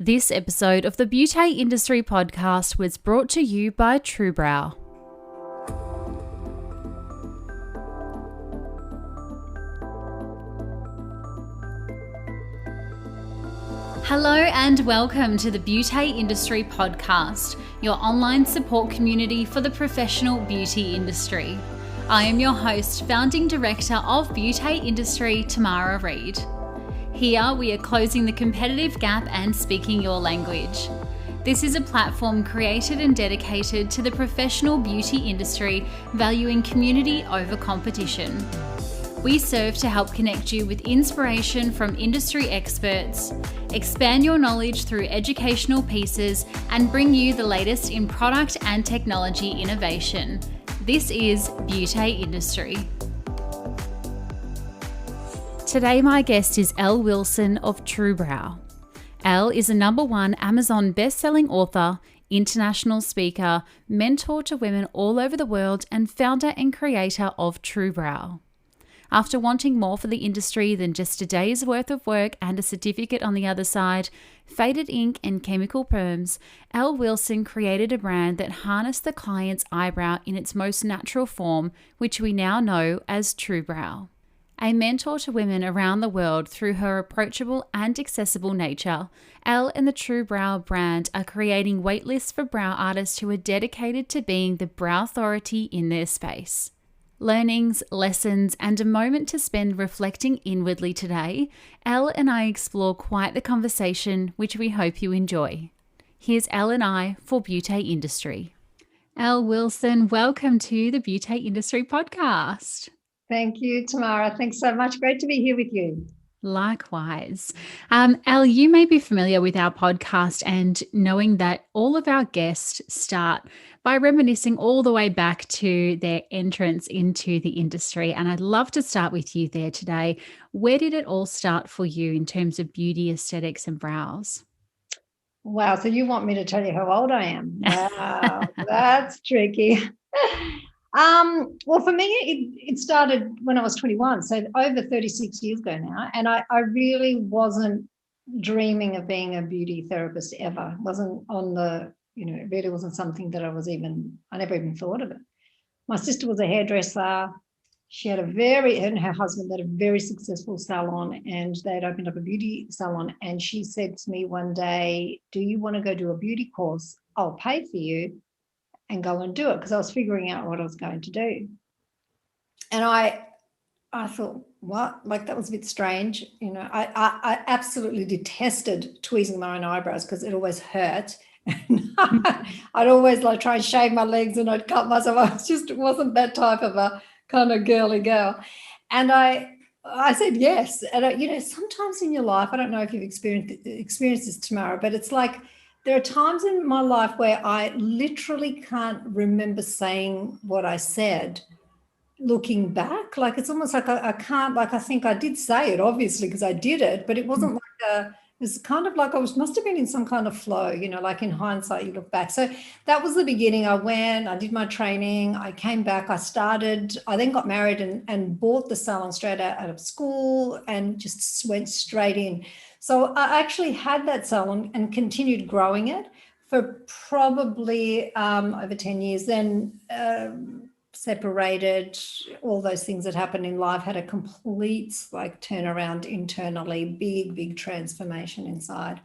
This episode of the Beauty Industry Podcast was brought to you by TrueBrow. Hello and welcome to the Beauty Industry Podcast, your online support community for the professional beauty industry. I am your host, founding director of Beauty Industry, Tamara Reid. Here we are closing the competitive gap and speaking your language. This is a platform created and dedicated to the professional beauty industry, valuing community over competition. We serve to help connect you with inspiration from industry experts, expand your knowledge through educational pieces, and bring you the latest in product and technology innovation. This is Beauty Industry. Today, my guest is Elle Wilson of TrueBrow. Elle is a #1 Amazon best-selling author, international speaker, mentor to women all over the world, and founder and creator of TrueBrow. After wanting more for the industry than just a day's worth of work and a certificate on the other side, faded ink and chemical perms, Elle Wilson created a brand that harnessed the client's eyebrow in its most natural form, which we now know as TrueBrow. A mentor to women around the world through her approachable and accessible nature, Elle and the TrueBrow brand are creating waitlists for brow artists who are dedicated to being the Browthaurity in their space. Learnings, lessons, and a moment to spend reflecting inwardly today, Elle and I explore quite the conversation, which we hope you enjoy. Here's Elle and I for Beauty Industry. Elle Wilson, welcome to the Beauty Industry Podcast. Thank you, Tamara. Thanks so much. Great to be here with you. Likewise. Elle, you may be familiar with our podcast and knowing that all of our guests start by reminiscing all the way back to their entrance into the industry. And I'd love to start with you there today. Where did it all start for you in terms of beauty, aesthetics, and brows? Wow. So you want me to tell you how old I am? Wow, that's tricky. Well, for me, it started when I was 21, so over 36 years ago now. And I really wasn't dreaming of being a beauty therapist ever. It wasn't on the, it really wasn't something that I never even thought of it. My sister was a hairdresser. She had and her husband had a very successful salon, and they'd opened up a beauty salon. And she said to me one day, "Do you want to go do a beauty course? I'll pay for you and go and do it," because I was figuring out what I was going to do. And I thought, what? Like, that was a bit strange. I absolutely detested tweezing my own eyebrows because it always hurt. I'd always try and shave my legs and I'd cut myself. It wasn't that type of a kind of girly girl. And I said yes. And, sometimes in your life, I don't know if you've experienced this, Tamara, but it's like, there are times in my life where I literally can't remember saying what I said looking back. Like, it's almost like I can't, I think I did say it, obviously, because I did it, but it wasn't it was kind of like must have been in some kind of flow, like in hindsight, you look back. So that was the beginning. I did my training, I came back, I then got married and bought the salon straight out of school and just went straight in. So I actually had that salon and continued growing it for probably over 10 years, then separated, all those things that happened in life, had a complete turnaround internally, big transformation inside,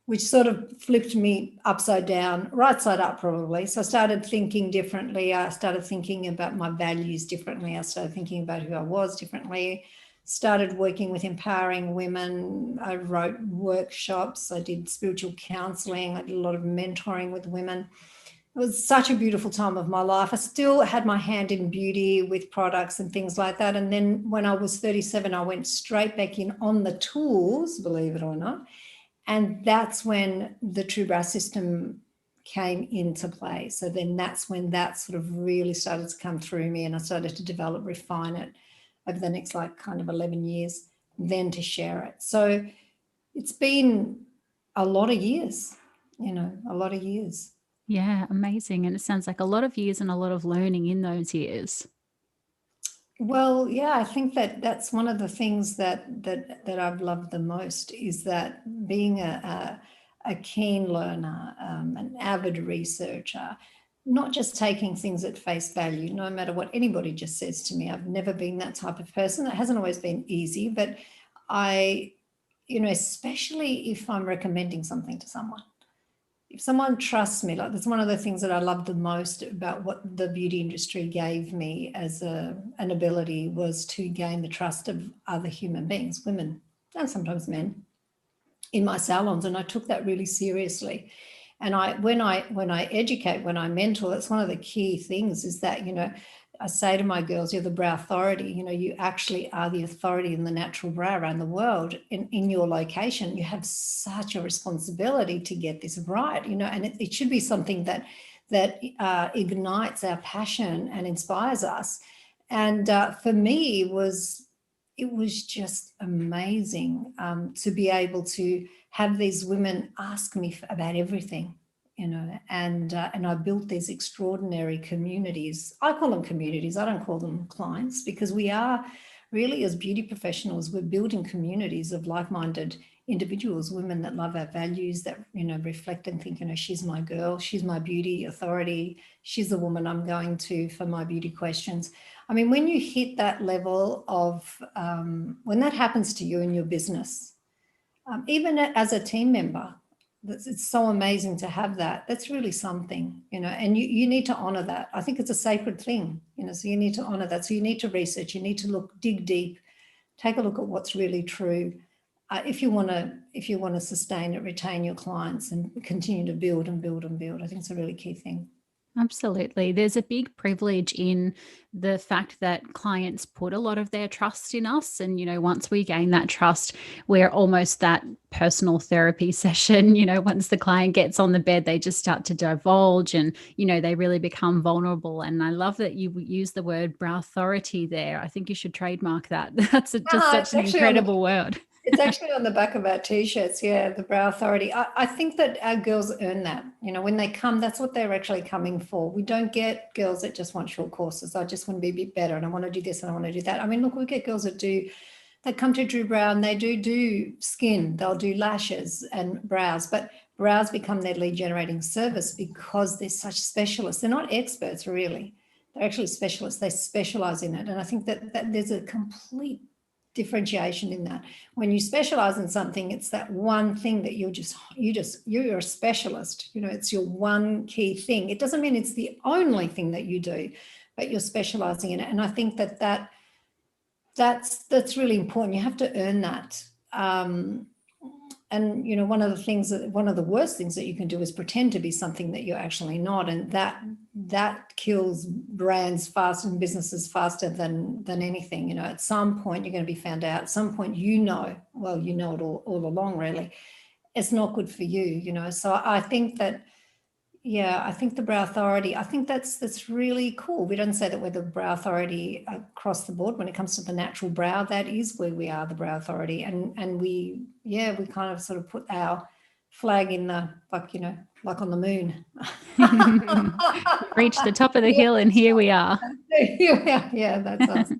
which sort of flipped me upside down, right side up probably. So I started thinking differently. I started thinking about my values differently. I started thinking about who I was differently. Started working with empowering women. I wrote workshops. I did spiritual counseling. I did a lot of mentoring with women. It was such a beautiful time of my life. I still had my hand in beauty with products and things like that. And then when I was 37, I went straight back in on the tools, believe it or not. And that's when the TrueBrow system came into play. So then that's when that sort of really started to come through me, and I started to develop, refine it over the next 11 years, then to share it. So it's been a lot of years, a lot of years. Yeah, amazing. And it sounds like a lot of years and a lot of learning in those years. Well, yeah, I think that's one of the things that I've loved the most, is that being a a keen learner, an avid researcher, not just taking things at face value, no matter what anybody just says to me. I've never been that type of person. It hasn't always been easy, but especially if I'm recommending something to someone. If someone trusts me, like that's one of the things that I love the most about what the beauty industry gave me as an ability, was to gain the trust of other human beings, women and sometimes men, in my salons. And I took that really seriously. And when I educate, when I mentor, that's one of the key things, is that, I say to my girls, you're the Browthaurity. You actually are the authority in the natural brow around the world. In your location, you have such a responsibility to get this right, and it should be something that ignites our passion and inspires us. And for me, it was just amazing to be able to have these women ask me about everything. And I built these extraordinary communities. I call them communities. I don't call them clients, because we are really, as beauty professionals, we're building communities of like-minded individuals, women that love our values, that, reflect and think, she's my girl, she's my beauty authority, she's the woman I'm going to for my beauty questions. I mean, when you hit that level of, when that happens to you in your business, even as a team member, it's so amazing to have that. That's really something, and you need to honor that. I think it's a sacred thing, so you need to honor that. So you need to research, you need to dig deep, take a look at what's really true. If you want to sustain it, retain your clients, and continue to build and build and build, I think it's a really key thing. Absolutely. There's a big privilege in the fact that clients put a lot of their trust in us. And, once we gain that trust, we're almost that personal therapy session. Once the client gets on the bed, they just start to divulge and, they really become vulnerable. And I love that you use the word Browthaurity there. I think you should trademark that. That's just such an incredible word. It's actually on the back of our t-shirts. Yeah, the Browthaurity. I think that our girls earn that. When they come, that's what they're actually coming for. We don't get girls that just want short courses. I just want to be a bit better, and I want to do this and I want to do that. I mean, look, we get girls that come to TrueBrow and they do skin, they'll do lashes and brows, but brows become their lead generating service because they're such specialists. They're not experts, really. They're actually specialists. They specialize in it. And I think that there's a complete differentiation in that. When you specialize in something, it's that one thing that you're a specialist. It's your one key thing. It doesn't mean it's the only thing that you do, but you're specializing in it. And I think that's really important. You have to earn that. And one of the worst things that you can do is pretend to be something that you're actually not, and that kills brands fast and businesses faster than anything. At some point you're going to be found out. At some point, you know it all along. Really, it's not good for you. So I think that. Yeah, I think the Browthaurity, I think that's really cool. We don't say that we're the Browthaurity across the board. When it comes to the natural brow, that is where we are the Browthaurity. And we kind of sort of put our flag in the, like on the moon. Reach the top of the hill and here we are. Yeah, that's us.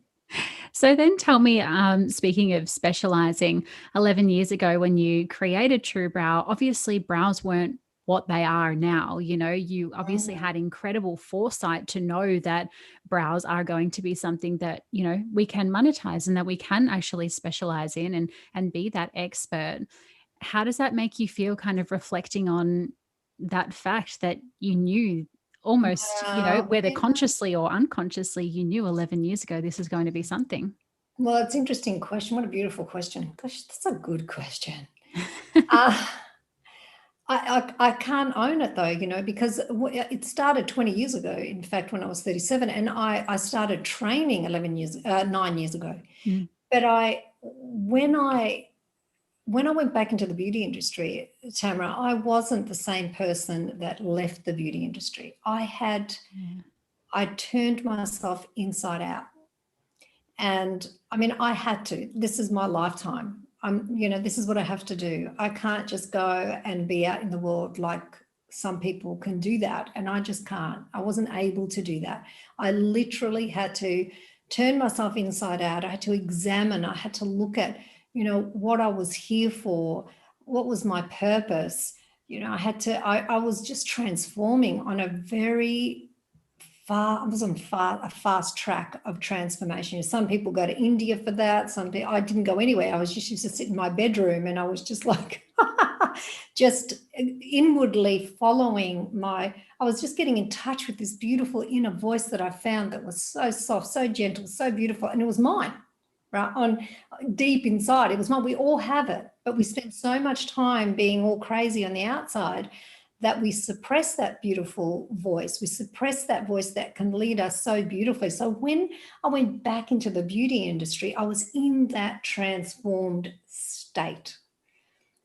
So then tell me, speaking of specializing, 11 years ago when you created TrueBrow, obviously brows weren't what they are now. You obviously had incredible foresight to know that brows are going to be something that, we can monetize and that we can actually specialize in and be that expert. How does that make you feel, kind of reflecting on that fact that you knew almost, whether consciously or unconsciously, you knew 11 years ago this is going to be something? Well, it's an interesting question. What a beautiful question. Gosh, that's a good question. I can't own it though, because it started 20 years ago. In fact, when I was 37, and I started training 9 years ago. Mm. But when I went back into the beauty industry, Tamara, I wasn't the same person that left the beauty industry. I turned myself inside out. And I mean, I had to. This is my lifetime. This is what I have to do. I can't just go and be out in the world like some people can do that. And I just can't. I wasn't able to do that. I literally had to turn myself inside out. I had to examine. I had to look at, what I was here for, what was my purpose, I was just transforming on a very I was on a fast track of transformation. Some people go to India for that. I didn't go anywhere. I was just used to sit in my bedroom, and I was just like, just inwardly following I was just getting in touch with this beautiful inner voice that I found that was so soft, so gentle, so beautiful. And it was mine, right? On deep inside, it was mine. We all have it, but we spend so much time being all crazy on the outside that we suppress that beautiful voice. We suppress that voice that can lead us so beautifully. So when I went back into the beauty industry, I was in that transformed state.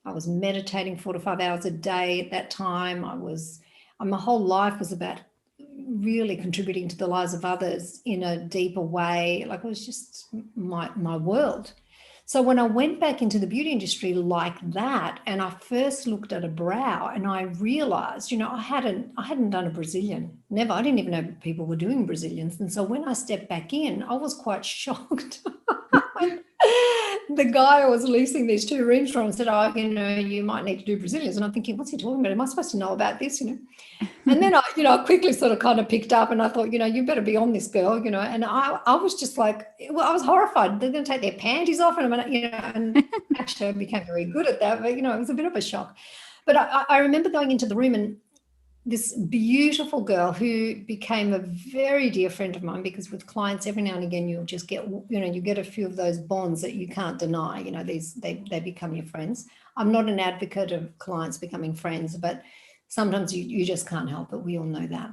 I was meditating 4 to 5 hours a day at that time. My whole life was about really contributing to the lives of others in a deeper way. Like, it was just my world. So when I went back into the beauty industry like that, and I first looked at a brow, and I realized, I hadn't done a Brazilian, never. I didn't even know people were doing Brazilians. And so when I stepped back in, I was quite shocked. The guy I was leasing these 2 rooms from said, "Oh, you might need to do Brazilians." And I'm thinking, what's he talking about? Am I supposed to know about this? And then I quickly sort of kind of picked up, and I thought, you better be on this, girl, and I was just like, I was horrified. They're going to take their panties off, and and actually I became very good at that, but it was a bit of a shock. But I remember going into the room, and this beautiful girl who became a very dear friend of mine, because with clients, every now and again, you'll just get, you get a few of those bonds that you can't deny, they become your friends. I'm not an advocate of clients becoming friends, but sometimes you just can't help it. We all know that.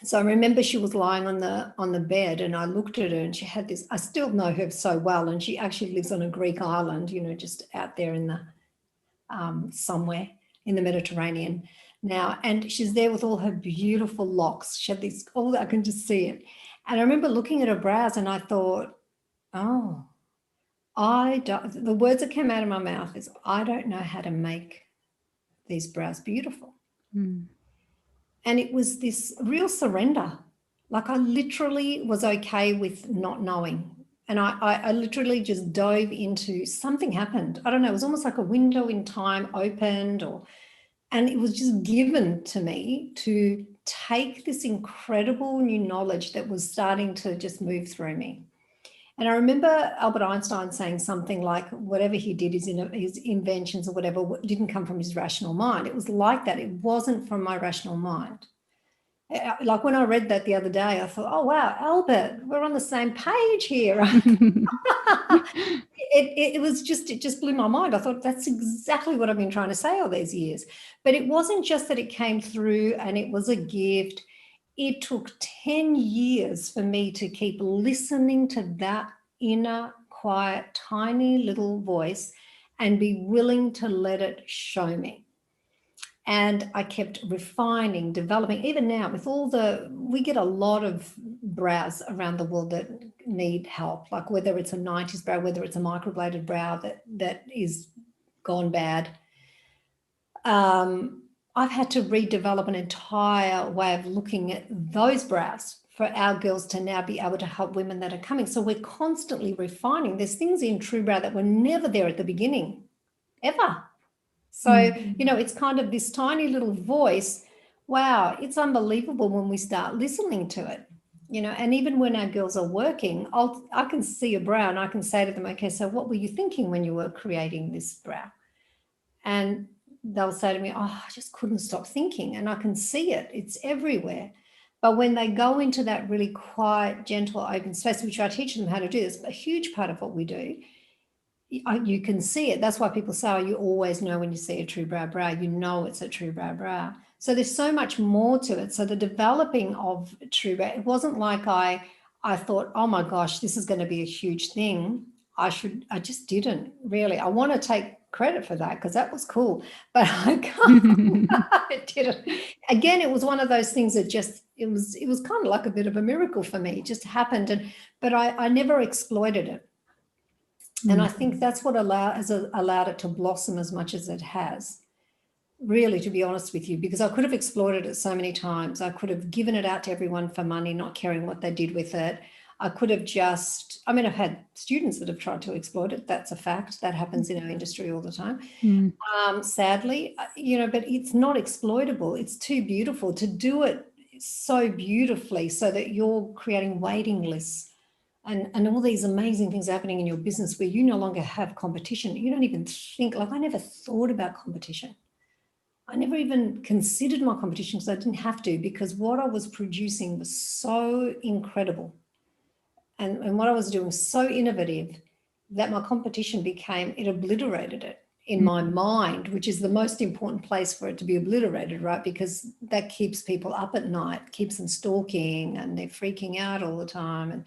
So I remember she was lying on the bed, and I looked at her, and she had this, I still know her so well, and she actually lives on a Greek island, just out there in the somewhere in the Mediterranean now, and she's there with all her beautiful locks. She had these, I can just see it. And I remember looking at her brows, and I thought, oh, the words that came out of my mouth is, I don't know how to make these brows beautiful. Mm. And it was this real surrender. Like, I literally was okay with not knowing. And I literally just dove into, something happened. I don't know, it was almost like a window in time opened, and it was just given to me to take this incredible new knowledge that was starting to just move through me. And I remember Albert Einstein saying something like, whatever he did, his inventions or whatever, didn't come from his rational mind. It was like that. It wasn't from my rational mind. Like, when I read that the other day, I thought, oh, wow, Albert, we're on the same page here. It just blew my mind. I thought, that's exactly what I've been trying to say all these years. But it wasn't just that it came through and it was a gift. It took 10 years for me to keep listening to that inner, quiet, tiny little voice and be willing to let it show me. And I kept refining, developing. Even now, with we get a lot of brows around the world that need help, like whether it's a 90s brow, whether it's a microbladed brow that is gone bad. I've had to redevelop an entire way of looking at those brows for our girls to now be able to help women that are coming. So we're constantly refining. There's things in TrueBrow that were never there at the beginning, ever. So, it's kind of this tiny little voice. Wow, it's unbelievable when we start listening to it, and even when our girls are working, I can see a brow and I can say to them, okay, so what were you thinking when you were creating this brow? And they'll say to me, oh, I just couldn't stop thinking. And I can see it. It's everywhere. But when they go into that really quiet, gentle, open space, which I teach them how to do, it's a huge part of what we do. You can see it. That's why people say, oh, you always know when you see a TrueBrow brow, it's a TrueBrow brow. So there's so much more to it. So the developing of TrueBrow, it wasn't like I thought, oh my gosh, this is going to be a huge thing. I just didn't really. I want to take credit for that because that was cool, but I can't. I didn't. Again, it was one of those things that it was kind of like a bit of a miracle for me. It just happened, but I never exploited it. And I think that's what allowed it to blossom as much as it has, really, to be honest with you, because I could have exploited it so many times. I could have given it out to everyone for money, not caring what they did with it. I could have just, I mean, I've had students that have tried to exploit it. That's a fact. That happens in our industry all the time. Sadly, but it's not exploitable. It's too beautiful to do it so beautifully so that you're creating waiting lists and all these amazing things happening in your business where you no longer have competition. You don't even think, like I never thought about competition. I never even considered my competition because I didn't have to, because what I was producing was so incredible and what I was doing so innovative that my competition it obliterated it in my mind, which is the most important place for it to be obliterated, right? Because that keeps people up at night, keeps them stalking, and they're freaking out all the time. And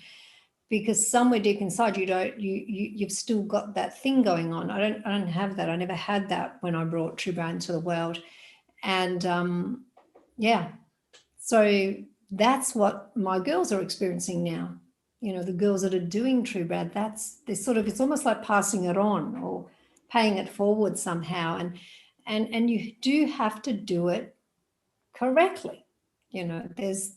because somewhere deep inside you've still got that thing going on. I don't have that. I never had that when I brought TrueBrow into the world. And so that's what my girls are experiencing now. The girls that are doing TrueBrow, it's almost like passing it on or paying it forward somehow. And you do have to do it correctly. There's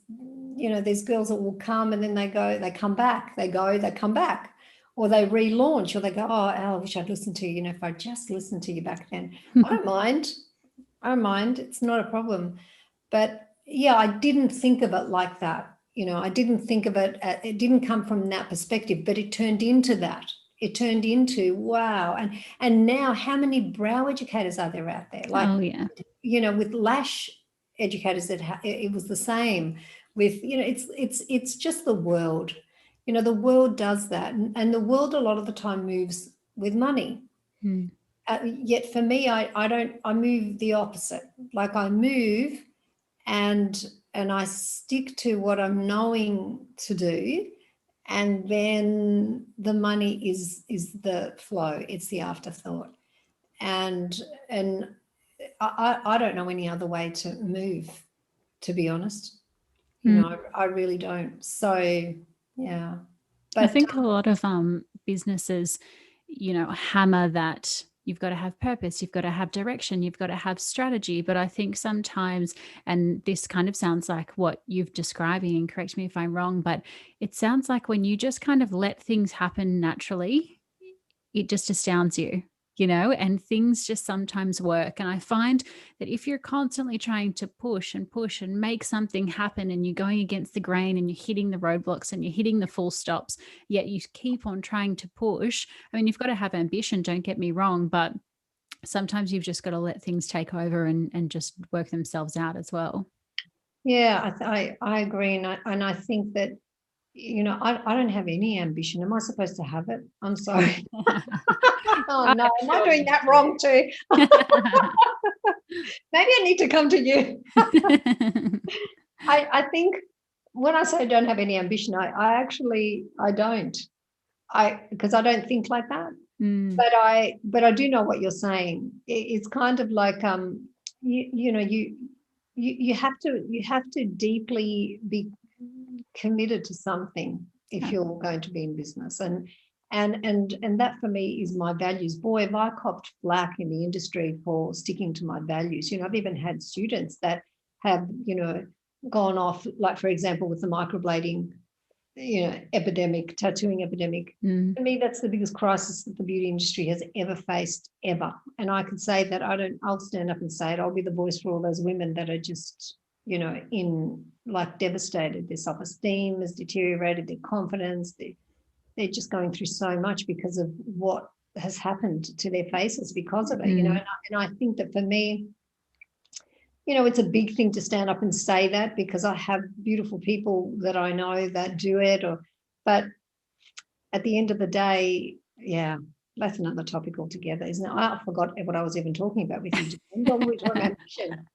girls that will come and then they come back, they come back, or they relaunch, or they go, oh, Elle, I wish I'd listened to you. If I just listened to you back then. I don't mind. It's not a problem. But yeah, I didn't think of it like that. I didn't think of it. It didn't come from that perspective, but it turned into that. It turned into, wow. And now how many brow educators are there out there? Like, with lash educators it was the same with, it's just the world. The world does that. And the world a lot of the time moves with money. Yet for me, I move the opposite. Like I move and I stick to what I'm knowing to do, and then the money is the flow. It's the afterthought, and I don't know any other way to move, to be honest. I really don't. So yeah, but I think a lot of businesses, hammer that you've got to have purpose, you've got to have direction, you've got to have strategy. But I think sometimes, and this kind of sounds like what you've describing, and correct me if I'm wrong, but it sounds like when you just kind of let things happen naturally, it just astounds you. And things just sometimes work. And I find that if you're constantly trying to push and make something happen, and you're going against the grain and you're hitting the roadblocks and you're hitting the full stops, yet you keep on trying to push. I mean, you've got to have ambition, don't get me wrong, but sometimes you've just got to let things take over and just work themselves out as well. Yeah, I agree. And I think that, I don't have any ambition. Am I supposed to have it? I'm sorry. Oh no, am I doing that wrong too? Maybe I need to come to you. I think when I say I don't have any ambition, I don't. Because I don't think like that. But I do know what you're saying. It's kind of like you have to deeply be committed to something if you're going to be in business, and that for me is my values. Boy, have I copped flack in the industry for sticking to my values. I've even had students that have gone off, like for example with the microblading epidemic, tattooing epidemic. For me, that's the biggest crisis that the beauty industry has ever faced, ever. And I can say that I'll stand up and say it. I'll be the voice for all those women that are just, in like devastated. Their self-esteem has deteriorated, their confidence, they're just going through so much because of what has happened to their faces because of it, and I think that for me, it's a big thing to stand up and say that, because I have beautiful people that I know that do it, but at the end of the day, yeah, that's another topic altogether, isn't it? I forgot what I was even talking about with you.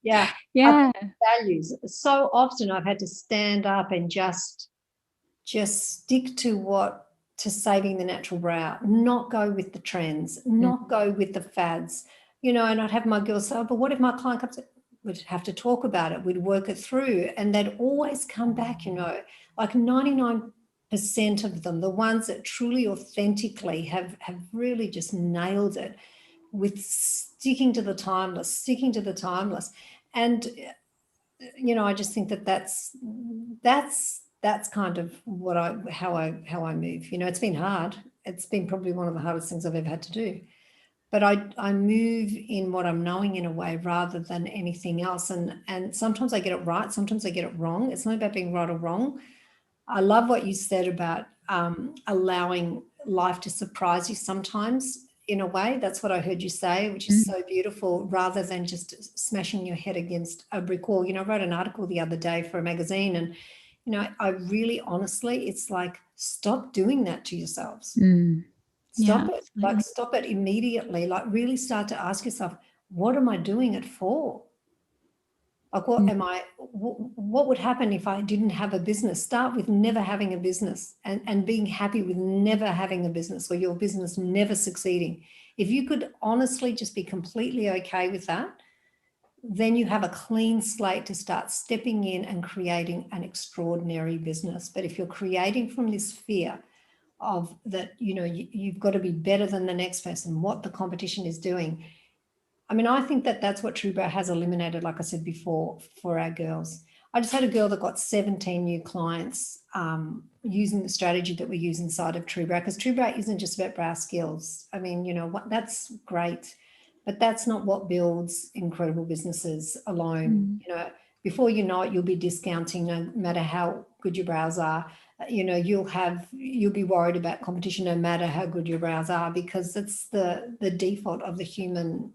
Yeah. Values. So often I've had to stand up and just stick to saving the natural brow, not go with the trends, not go with the fads, and I'd have my girls say, oh, but what if my client comes? We'd have to talk about it. We'd work it through, and they'd always come back, like 99% of them, the ones that truly authentically have really just nailed it with sticking to the timeless. And, I just think that's that's kind of how I move. It's been hard. It's been probably one of the hardest things I've ever had to do. But I move in what I'm knowing in a way rather than anything else. And sometimes I get it right, sometimes I get it wrong. It's not about being right or wrong. I love what you said about allowing life to surprise you sometimes in a way. That's what I heard you say, which is so beautiful, rather than just smashing your head against a brick wall. I wrote an article the other day for a magazine, and I really honestly, it's like, stop doing that to yourselves. Stop it. Like, stop it immediately. Like, really start to ask yourself, what am I doing it for? Like, what would happen if I didn't have a business? Start with never having a business and being happy with never having a business, or your business never succeeding. If you could honestly just be completely okay with that, then you have a clean slate to start stepping in and creating an extraordinary business. But if you're creating from this fear of that, you've got to be better than the next person, what the competition is doing. I mean, I think that's what TrueBrow has eliminated, like I said before, for our girls. I just had a girl that got 17 new clients using the strategy that we use inside of TrueBrow, because TrueBrow isn't just about brow skills. I mean, that's great, but that's not what builds incredible businesses alone. Before you know it, you'll be discounting no matter how good your brows are. You'll be worried about competition no matter how good your brows are, because it's the default of the human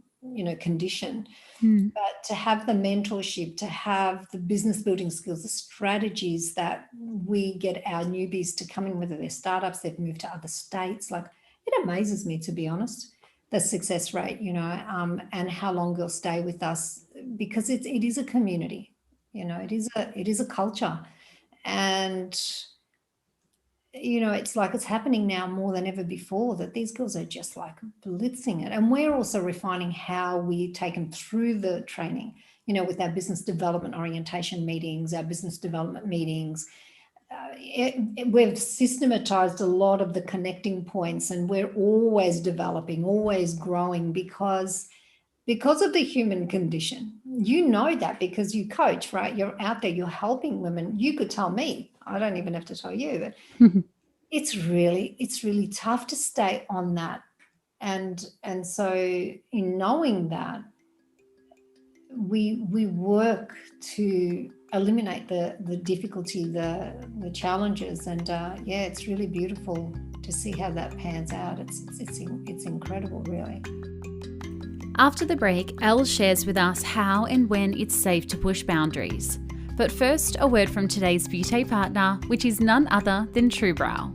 condition. But to have the mentorship, to have the business building skills, the strategies that we get our newbies to come in, whether they're startups, they've moved to other states, like, it amazes me, to be honest, the success rate, and how long they'll stay with us, because it is a community, it is a culture. And it's like, it's happening now more than ever before, that these girls are just like blitzing it. And we're also refining how we take them through the training, with our business development orientation meetings, our business development meetings. We've systematized a lot of the connecting points, and we're always developing, always growing, because of the human condition. That because you coach, right? You're out there, you're helping women. You could tell me, I don't even have to tell you, but it's really tough to stay on that. And so in knowing that, we work to eliminate the difficulty, the challenges. And it's really beautiful to see how that pans out. It's incredible, really. After the break, Elle shares with us how and when it's safe to push boundaries. But first, a word from today's beauty partner, which is none other than TrueBrow.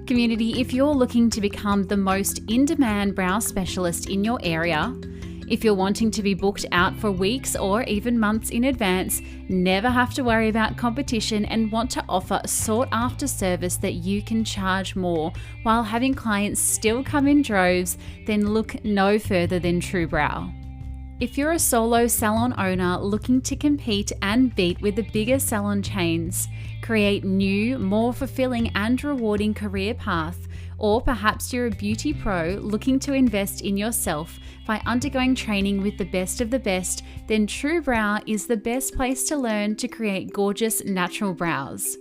Community, if you're looking to become the most in-demand brow specialist in your area, if you're wanting to be booked out for weeks or even months in advance, never have to worry about competition, and want to offer a sought-after service that you can charge more while having clients still come in droves, then look no further than TrueBrow. If you're a solo salon owner looking to compete and beat with the bigger salon chains, create new, more fulfilling and rewarding career path, or perhaps you're a beauty pro looking to invest in yourself by undergoing training with the best of the best, then TrueBrow is the best place to learn to create gorgeous natural brows.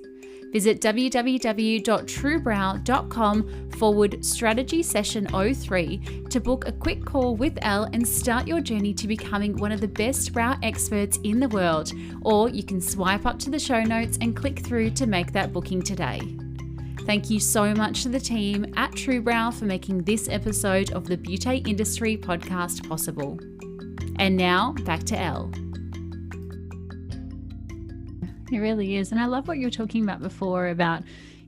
Visit www.truebrow.com/strategy session 03 to book a quick call with Elle and start your journey to becoming one of the best brow experts in the world. Or you can swipe up to the show notes and click through to make that booking today. Thank you so much to the team at TrueBrow for making this episode of the Beauty Industry Podcast possible. And now back to Elle. It really is. And I love what you were talking about before about,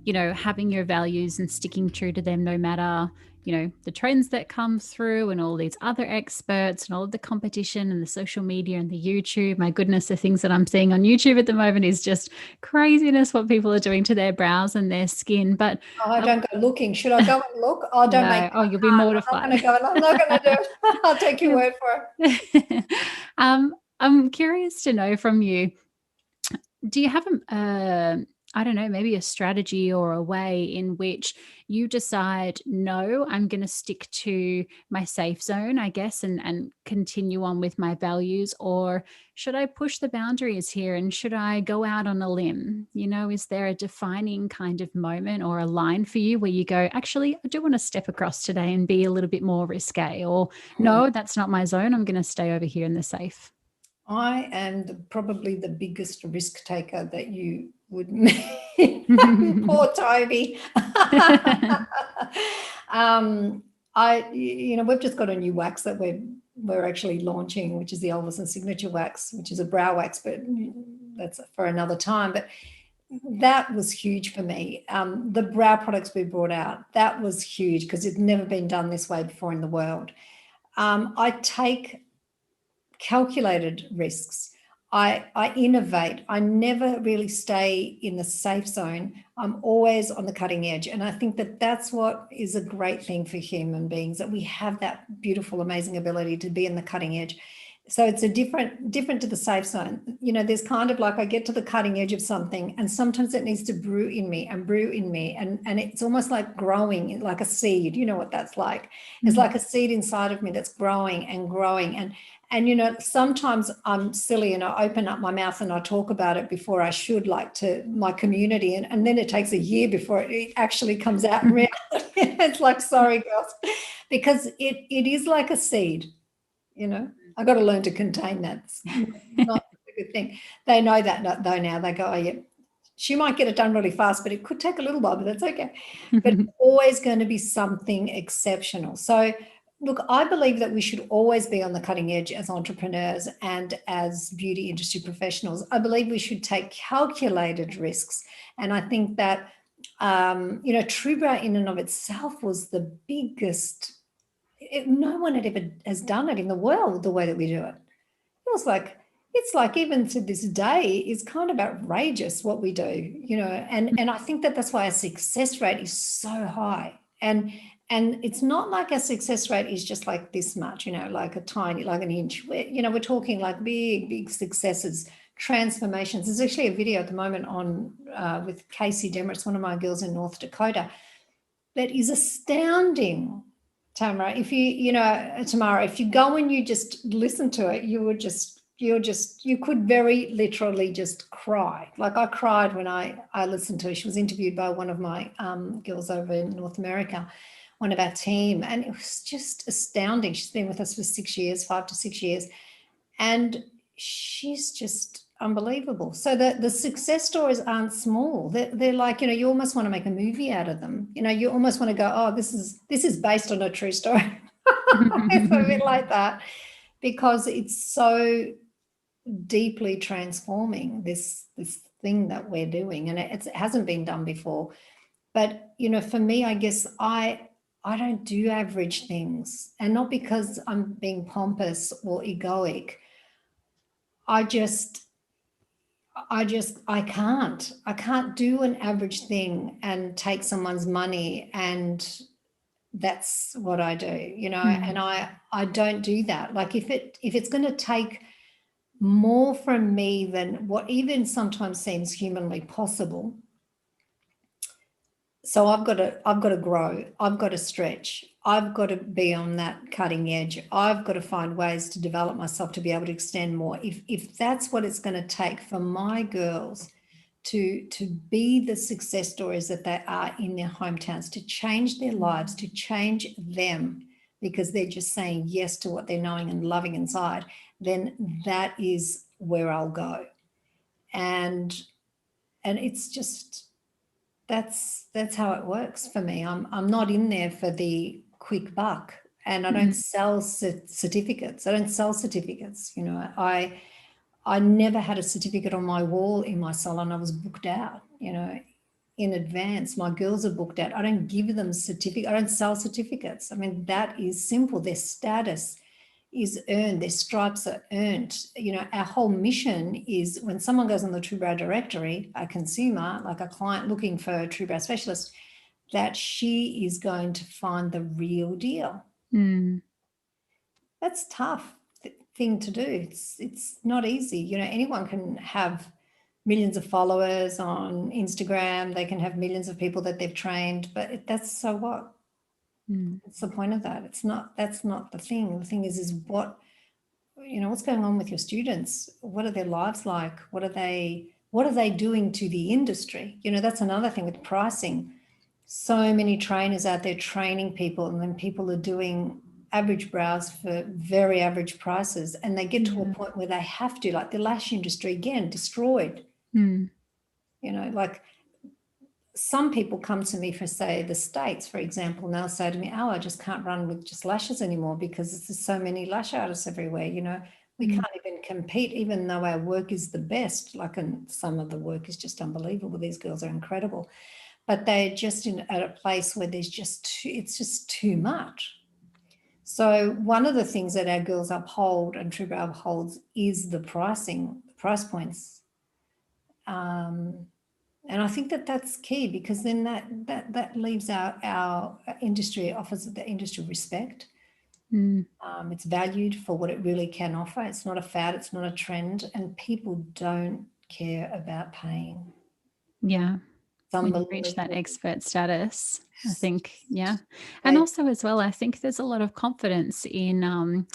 having your values and sticking true to them no matter, the trends that come through and all these other experts and all of the competition and the social media and the YouTube. My goodness, the things that I'm seeing on YouTube at the moment is just craziness what people are doing to their brows and their skin. But I don't go looking. Should I go and look? Oh, don't make Oh, you'll be mortified. I'm not going to do it. I'll take your word for it. I'm curious to know from you, do you have I don't know, maybe a strategy or a way in which you decide, no, I'm going to stick to my safe zone, I guess, and continue on with my values? Or should I push the boundaries here and should I go out on a limb? You know, is there a defining kind of moment or a line for you where you go, actually, I do want to step across today and be a little bit more risque? Or no, that's not my zone. I'm going to stay over here in the safe. I am probably the biggest risk taker that you would meet. Poor Toby. We've just got a new wax that we're actually launching, which is the Elle Wilson signature wax, which is a brow wax, but that's for another time. But that was huge for me. The brow products we brought out, that was huge because it's never been done this way before in the world. I take calculated risks. I innovate. I never really stay in the safe zone. I'm always on the cutting edge. And I think that that's what is a great thing for human beings, that we have that beautiful, amazing ability to be in the cutting edge. So it's a different to the safe zone. You know, there's kind of like I get to the cutting edge of something and sometimes it needs to brew in me. And it's almost like growing like a seed. You know what that's like. It's like a seed inside of me that's growing and growing. And, you know, sometimes I'm silly and I open up my mouth and I talk about it before I should, like to my community. And then it takes a year before it actually comes out in reality. It's like, sorry, girls, because it is like a seed, you know. I got to learn to contain that. It's not a good thing. They know that though now. They go, oh, yeah, she might get it done really fast, but it could take a little while, but that's okay. But it's always going to be something exceptional. So, look, I believe that we should always be on the cutting edge as entrepreneurs and as beauty industry professionals. I believe we should take calculated risks. And I think that, TrueBrow in and of itself was the biggest. No one had ever has done it in the world the way that we do it. It's like even to this day, it's kind of outrageous what we do, you know, and I think that that's why our success rate is so high. And it's not like our success rate is just like this much, you know, like an inch. We're talking like big successes, transformations. There's actually a video at the moment on with Casey Demerits, one of my girls in North Dakota, that is astounding. Tamara, if Tamara, if you go and you just listen to it, you could very literally just cry. Like I cried when I listened to her. She was interviewed by one of my girls over in North America, one of our team, and it was just astounding. She's been with us for 5 to 6 years, and she's just unbelievable. So the success stories aren't small. They're like, you know, you almost want to make a movie out of them. You know, you almost want to go, oh, this is based on a true story. It's a bit like that, because it's so deeply transforming this thing that we're doing, and it hasn't been done before. But, you know, for me, I guess I don't do average things, and not because I'm being pompous or egoic. I can't do an average thing and take someone's money, and that's what I do, you know. And I don't do that. Like if it's going to take more from me than what even sometimes seems humanly possible. So I've got to grow. I've got to stretch. I've got to be on that cutting edge. I've got to find ways to develop myself to be able to extend more. If that's what it's going to take for my girls to be the success stories that they are in their hometowns, to change their lives, to change them, because they're just saying yes to what they're knowing and loving inside, then that is where I'll go. And it's just, that's how it works for me. I'm not in there for the quick buck, and I don't sell certificates. I don't sell certificates. You know, I never had a certificate on my wall in my salon. I was booked out, you know, in advance. My girls are booked out. I don't give them certificate. I don't sell certificates. I mean, that is simple. Their status is earned, their stripes are earned. You know, our whole mission is when someone goes on the TrueBrow directory, a consumer, like a client looking for a TrueBrow specialist, that she is going to find the real deal. That's tough thing to do. It's not easy. You know, anyone can have millions of followers on Instagram. They can have millions of people that they've trained, but that's so what? What's the point of that? That's not the thing. The thing is what, what's going on with your students? What are their lives like? What are they doing to the industry? That's another thing with pricing. So many trainers out there training people, and then people are doing average brows for very average prices, and they get to a point where they have to, like the lash industry, again, destroyed. Like some people come to me for, say, the States, for example, and they'll say to me, oh, I just can't run with just lashes anymore because there's so many lash artists everywhere. We can't even compete, even though our work is the best. Like, and some of the work is just unbelievable. These girls are incredible, but they're just at a place where it's just too much. So one of the things that our girls uphold and TrueBrow upholds is the pricing, the price points. And I think that's key, because then that leaves our industry, offers the industry respect. It's valued for what it really can offer. It's not a fad, it's not a trend, and people don't care about paying. Yeah. When you reach that expert status, I think, yeah. And also as well, I think there's a lot of confidence in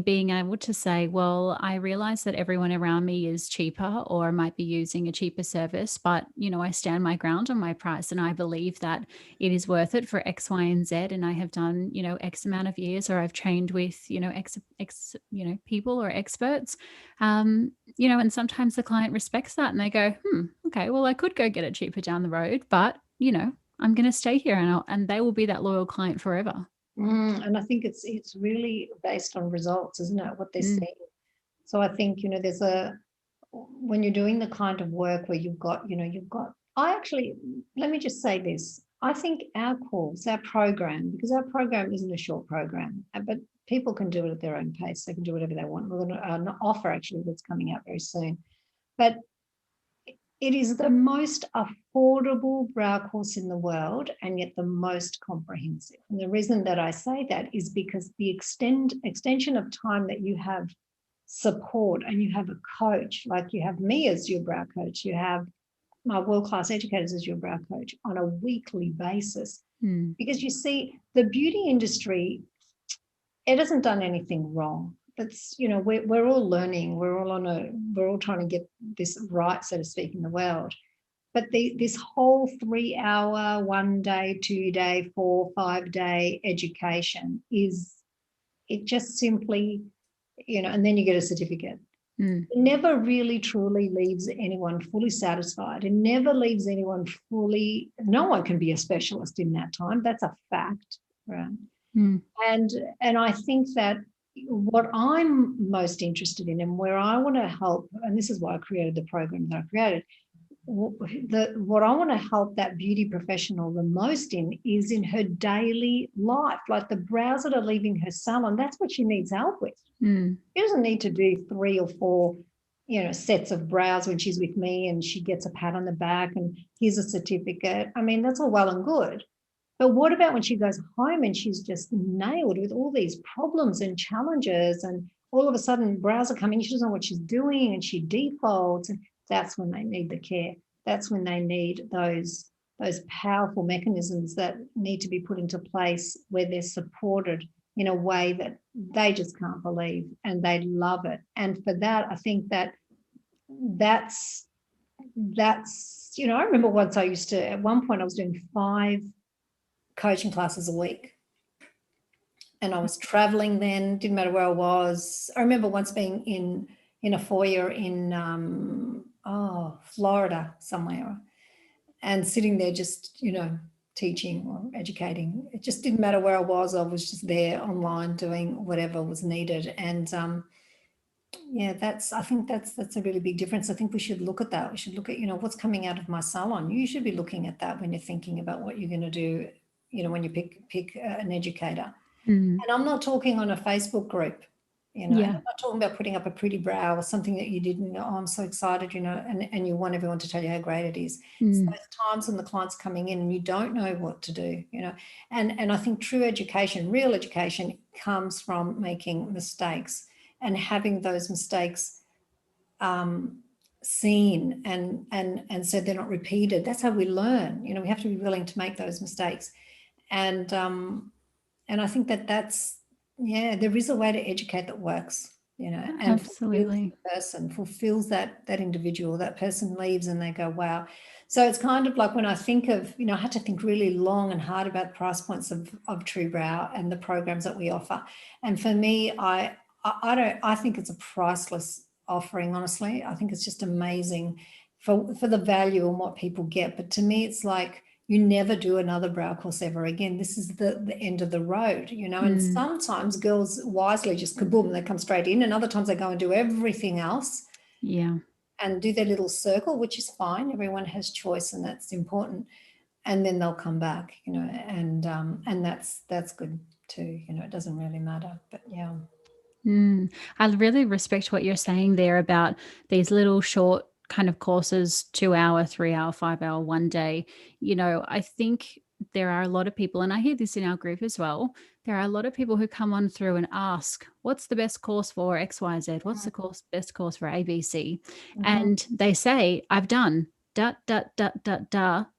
being able to say, well, I realize that everyone around me is cheaper or might be using a cheaper service, but, I stand my ground on my price, and I believe that it is worth it for X, Y, and Z. And I have done, X amount of years, or I've trained with, X people or experts, and sometimes the client respects that and they go, okay, well, I could go get it cheaper down the road, but, I'm going to stay here, and they will be that loyal client forever. And I think it's really based on results, isn't it? What they're seeing. So I think, there's when you're doing the kind of work where let me just say this. I think our course, our program, because our program isn't a short program, but people can do it at their own pace. They can do whatever they want. We're going to offer, actually, that's coming out very soon. But it is the most affordable brow course in the world, and yet the most comprehensive. And the reason that I say that is because the extension of time that you have support, and you have a coach, like you have me as your brow coach, you have my world-class educators as your brow coach on a weekly basis. Because you see, the beauty industry, it hasn't done anything wrong. That's, we're all learning. We're all trying to get this right, so to speak, in the world. But this whole 3-hour, 1 day, 2 day, 4, 5 day education it just simply, and then you get a certificate. It never really truly leaves anyone fully satisfied. It never leaves anyone no one can be a specialist in that time. That's a fact, right? And I think that what I'm most interested in, and where I want to help, and this is why I created the program that I created, what I want to help that beauty professional the most in is in her daily life, like the brows that are leaving her salon. That's what she needs help with. She doesn't need to do 3 or 4 sets of brows when she's with me and she gets a pat on the back and here's a certificate. I mean, that's all well and good. But what about when she goes home and she's just nailed with all these problems and challenges, and all of a sudden brows are coming, she doesn't know what she's doing, and she defaults, and that's when they need the care. That's when they need those powerful mechanisms that need to be put into place, where they're supported in a way that they just can't believe, and they love it. And for that, I think that's I remember once at one point I was doing 5 coaching classes a week, and I was traveling then, didn't matter where I was. I remember once being in a foyer in Florida somewhere, and sitting there just teaching or educating. It just didn't matter where I was just there online doing whatever was needed. And I think that's a really big difference. I think we should look at that. We should look at what's coming out of my salon. You should be looking at that when you're thinking about what you're going to do, when you pick an educator. And I'm not talking on a Facebook group, I'm not talking about putting up a pretty brow or something that you didn't know. I'm so excited, and you want everyone to tell you how great it is. It's those times when the client's coming in and you don't know what to do, and I think true education, real education, comes from making mistakes and having those mistakes seen and so they're not repeated. That's how we learn. You know, we have to be willing to make those mistakes. And I think that's, yeah, there is a way to educate that works, you know, and fulfills Absolutely. the person, fulfills that individual. That person leaves and they go, wow. So it's kind of like when I think of, you know, I had to think really long and hard about the price points of TrueBrow and the programs that we offer. And for me, I think it's a priceless offering, honestly. I think it's just amazing for the value and what people get. But to me, it's like, you never do another brow course ever again. This is the end of the road, you know. And sometimes girls wisely just kaboom, they come straight in, and other times they go and do everything else. Yeah. And do their little circle, which is fine. Everyone has choice, and that's important. And then they'll come back, you know, and that's good too. You know, it doesn't really matter. But yeah. I really respect what you're saying there about these little short kind of courses, 2 hour, 3 hour, 5 hour, one day. You know, I think there are a lot of people, and I hear this in our group as well. There are a lot of people who come on through and ask, what's the best course for XYZ? What's the best course for ABC? And they say, I've done but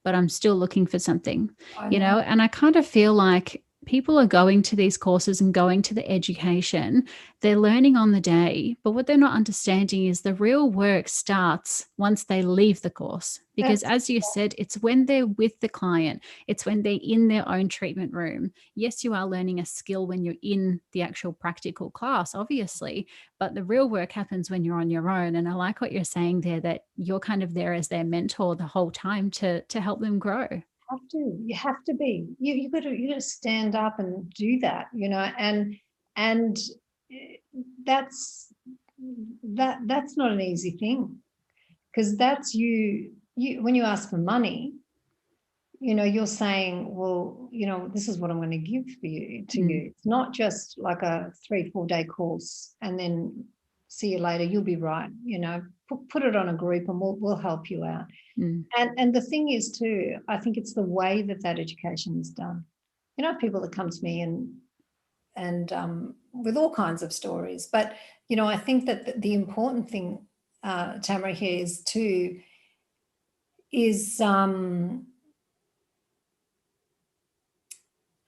I'm still looking for something, you know, and I kind of feel like people are going to these courses and going to the education. They're learning on the day, but what they're not understanding is the real work starts once they leave the course. Because as you said, it's when they're with the client, it's when they're in their own treatment room. Yes, you are learning a skill when you're in the actual practical class, obviously, but the real work happens when you're on your own. And I like what you're saying there, that you're kind of there as their mentor the whole time to help them grow. You have to be, you got to stand up and do that, you know. And that's not an easy thing, because that's you when you ask for money, you know, you're saying, well, you know, this is what I'm going to give for you to you. It's not just like a 3-4 day course and then see you later, you'll be right, you know. Put it on a group and we'll help you out. And the thing is too, I think it's the way that education is done. You know, people that come to me and with all kinds of stories, but you know, I think that the important thing, Tamara, here is too, is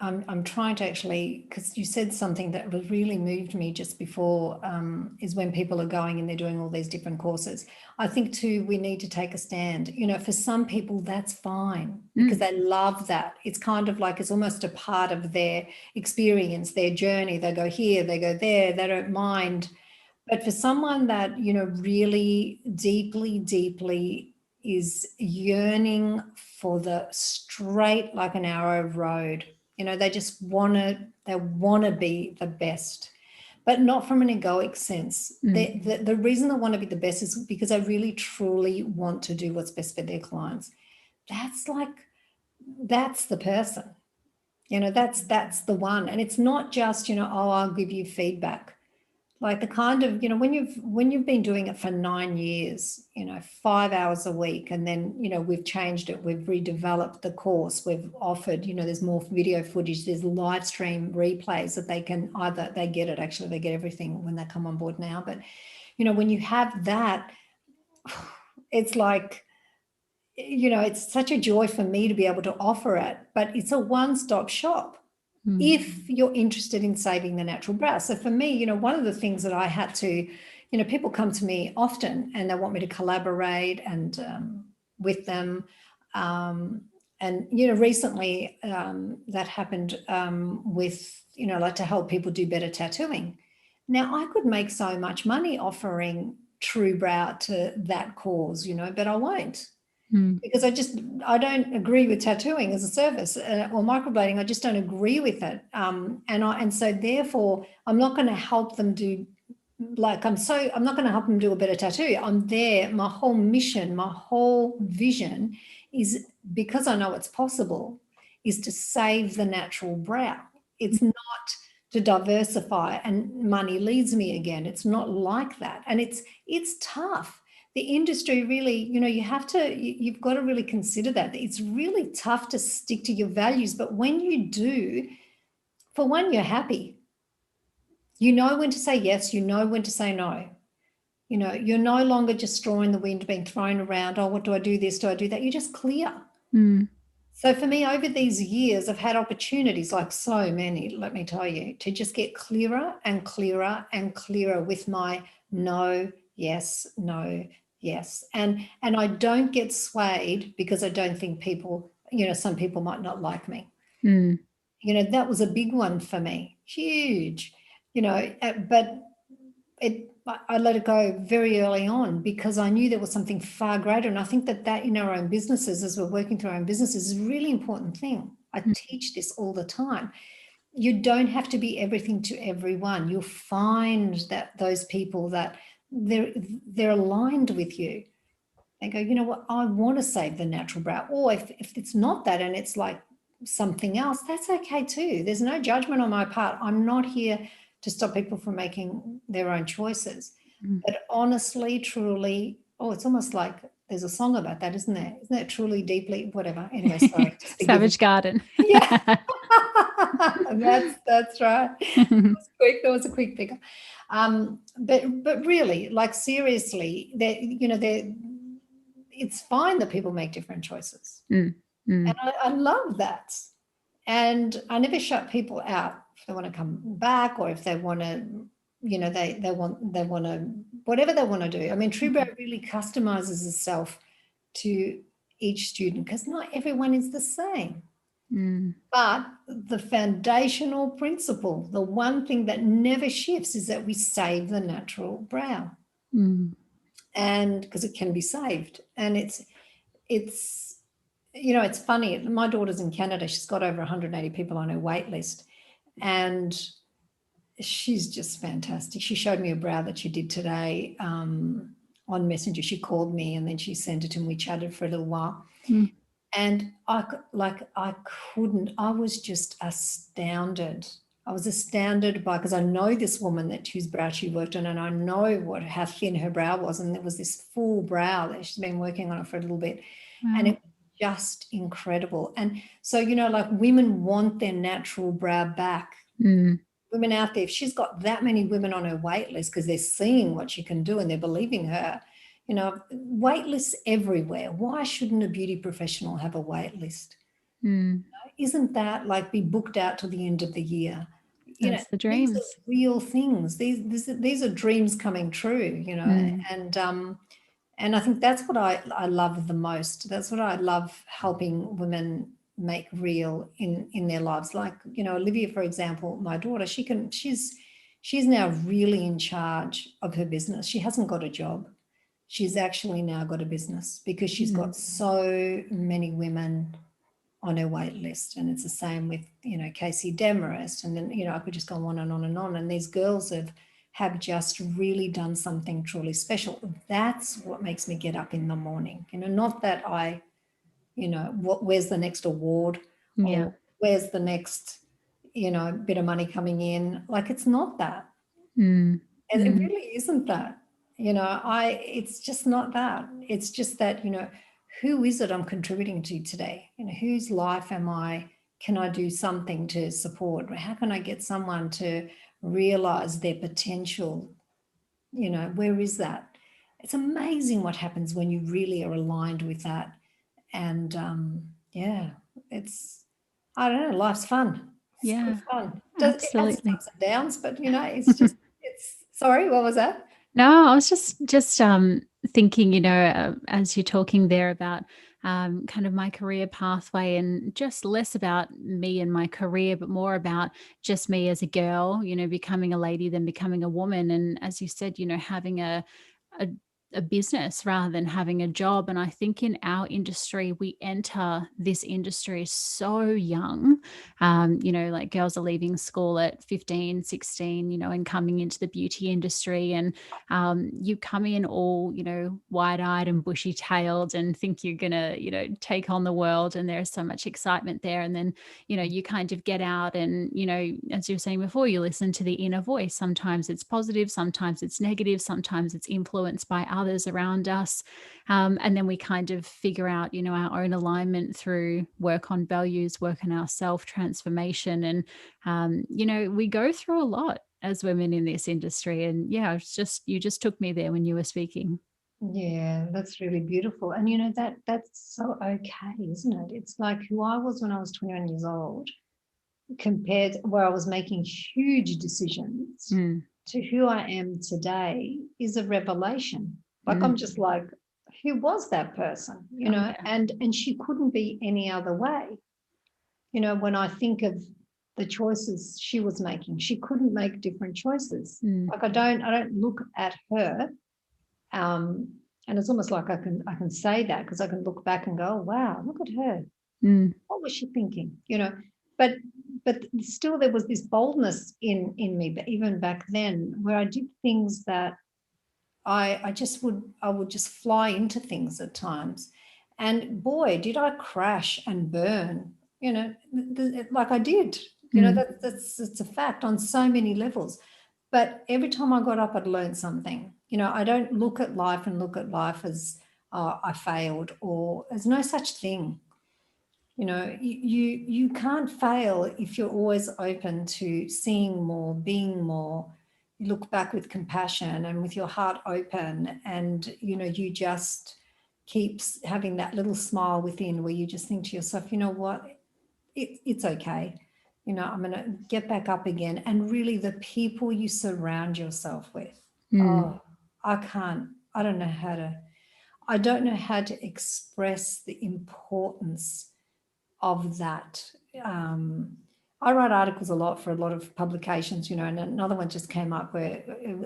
I'm trying to actually, because you said something that really moved me just before, is when people are going and they're doing all these different courses. I think too, we need to take a stand. You know, for some people that's fine because they love that. It's kind of like it's almost a part of their experience, their journey. They go here, they go there, they don't mind. But for someone that, you know, really deeply is yearning for the straight like an arrow road, you know, they just want to be the best, but not from an egoic sense. The reason they want to be the best is because they really truly want to do what's best for their clients. That's the person, you know, that's the one. And it's not just, you know, oh, I'll give you feedback. Like the kind of, you know, when you've been doing it for 9 years, you know, 5 hours a week, and then, you know, we've changed it, we've redeveloped the course, we've offered, you know, there's more video footage, there's live stream replays that they can either, they get it, actually, they get everything when they come on board now. But, you know, when you have that, it's like, you know, it's such a joy for me to be able to offer it, but it's a one-stop shop. If you're interested in saving the natural brow. So for me, you know, one of the things that I had to, you know, people come to me often and they want me to collaborate and with them. And, you know, recently that happened with, you know, like to help people do better tattooing. Now, I could make so much money offering TrueBrow to that cause, you know, but I won't. Because I don't agree with tattooing as a service or microblading. I just don't agree with it. And so therefore I'm not going to help them do, like, I'm not going to help them do a better tattoo. I'm there. My whole mission, my whole vision is, because I know it's possible, is to save the natural brow. It's not to diversify and money leads me again. It's not like that. And it's tough. The industry really, you know, you've got to really consider that. It's really tough to stick to your values. But when you do, for one, you're happy. You know when to say yes, you know when to say no. You're no longer just straw in the wind being thrown around. Oh, what do I do? This, do I do that? You're just clear. So for me, over these years, I've had opportunities, like so many, let me tell you, to just get clearer and clearer and clearer with my no, yes, no, yes. And I don't get swayed because I don't think people, some people might not like me. That was a big one for me, huge, but I let it go very early on because I knew there was something far greater. And I think that in our own businesses, as we're working through our own businesses, is a really important thing. I teach this all the time. You don't have to be everything to everyone. You'll find that those people that they're aligned with you. They go, you know what, I want to save the natural brow. Or if it's not that and it's like something else, that's okay too. There's no judgment on my part. I'm not here to stop people from making their own choices. But honestly, truly, it's almost like there's a song about that, isn't there? Isn't that truly, deeply, whatever? Anyway, sorry. Savage Garden. Yeah. That's right. That was a quick picker. But really, like seriously, it's fine that people make different choices. And I love that. And I never shut people out if they want to come back or if they want to, they want to, whatever they want to do. I mean, TrueBrow really customizes itself to each student because not everyone is the same. But the foundational principle, the one thing that never shifts is that we save the natural brow. And because it can be saved. And it's it's funny. My daughter's in Canada. She's got over 180 people on her wait list. And she's just fantastic. She showed me a brow that she did today on Messenger. She called me and then she sent it and we chatted for a little while. And I was just astounded. I was astounded because I know this woman whose brow she worked on, and I know how thin her brow was. And there was this full brow that she's been working on it for a little bit. Wow. And it was just incredible. And so, like women want their natural brow back. Women out there, if she's got that many women on her wait list because they're seeing what she can do and they're believing her, wait lists everywhere. Why shouldn't a beauty professional have a wait list? Isn't that like be booked out till the end of the year? That's the dreams. These are real things. These are dreams coming true, and I think that's what I love the most. That's what I love helping women make real in their lives. Like, Olivia, for example, my daughter, she's now really in charge of her business. She hasn't got a job. She's actually now got a business because she's got so many women on her wait list. And it's the same with, Casey Demarest. And then, I could just go on and on and on. And these girls have just really done something truly special. That's what makes me get up in the morning. Not that I, where's the next award? Or where's the next, bit of money coming in? Like, it's not that. And it really isn't that. It's just not that. It's just that, who is it I'm contributing to today? Whose life can I do something to support? How can I get someone to realize their potential? Where is that? It's amazing what happens when you really are aligned with that. And I don't know, life's fun. It's good fun. Absolutely. It has ups and downs, but it's just, sorry, what was that? No, I was just thinking, as you're talking there about kind of my career pathway and just less about me and my career, but more about just me as a girl, becoming a lady, then becoming a woman. And as you said, having a business rather than having a job. And I think in our industry, we enter this industry so young. Like girls are leaving school at 15, 16, and coming into the beauty industry. And you come in all, wide-eyed and bushy-tailed and think you're going to, take on the world. And there's so much excitement there. And then, you kind of get out and, as you were saying before, you listen to the inner voice. Sometimes it's positive, sometimes it's negative, sometimes it's influenced by others around us. And then we kind of figure out, our own alignment through work on values, work on our self-transformation. And, we go through a lot. as women in this industry. And yeah, it's just, you just took me there when you were speaking. Yeah, that's really beautiful. And that's so okay, isn't it? It's like who I was when I was 21 years old compared where I was making huge decisions to who I am today is a revelation. Like I'm just like, who was that person? Yeah. And she couldn't be any other way. When I think of the choices she was making, she couldn't make different choices. Like I don't look at her. And it's almost like I can say that because I can look back and go, oh, wow, look at her. What was she thinking? But still there was this boldness in me, but even back then, where I did things that I would just fly into things at times. And boy, did I crash and burn, like I did. It's a fact on so many levels. But every time I got up, I'd learn something. I don't look at life as I failed, or there's no such thing. You can't fail if you're always open to seeing more, being more. You look back with compassion and with your heart open, and you just keeps having that little smile within where you just think to yourself, you know what, it's okay. I'm going to get back up again. And really the people you surround yourself with, I don't know how to express the importance of that. I write articles a lot for a lot of publications, and another one just came up where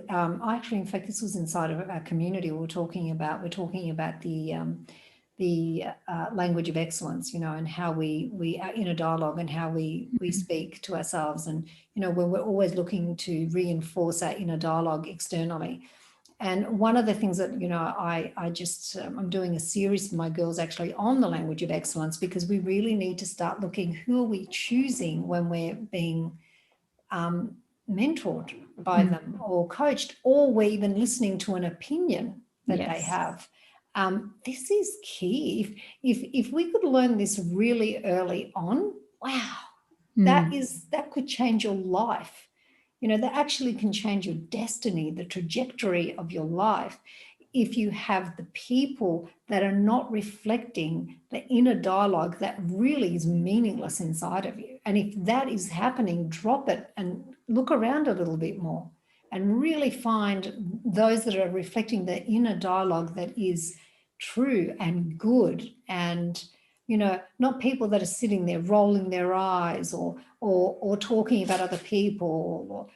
I actually, in fact, this was inside of our community. We're talking about the language of excellence, and how we are in a dialogue and how we speak to ourselves, and when we're always looking to reinforce our inner dialogue externally. And one of the things that, I'm doing a series for my girls actually on the language of excellence, because we really need to start looking, who are we choosing when we're being mentored by them or coached, or we're even listening to an opinion that they have. This is key. If we could learn this really early on, wow, that could change your life. That actually can change your destiny, the trajectory of your life, if you have the people that are not reflecting the inner dialogue that really is meaningless inside of you. And if that is happening, drop it and look around a little bit more and really find those that are reflecting the inner dialogue that is true and good, and not people that are sitting there rolling their eyes or talking about other people, or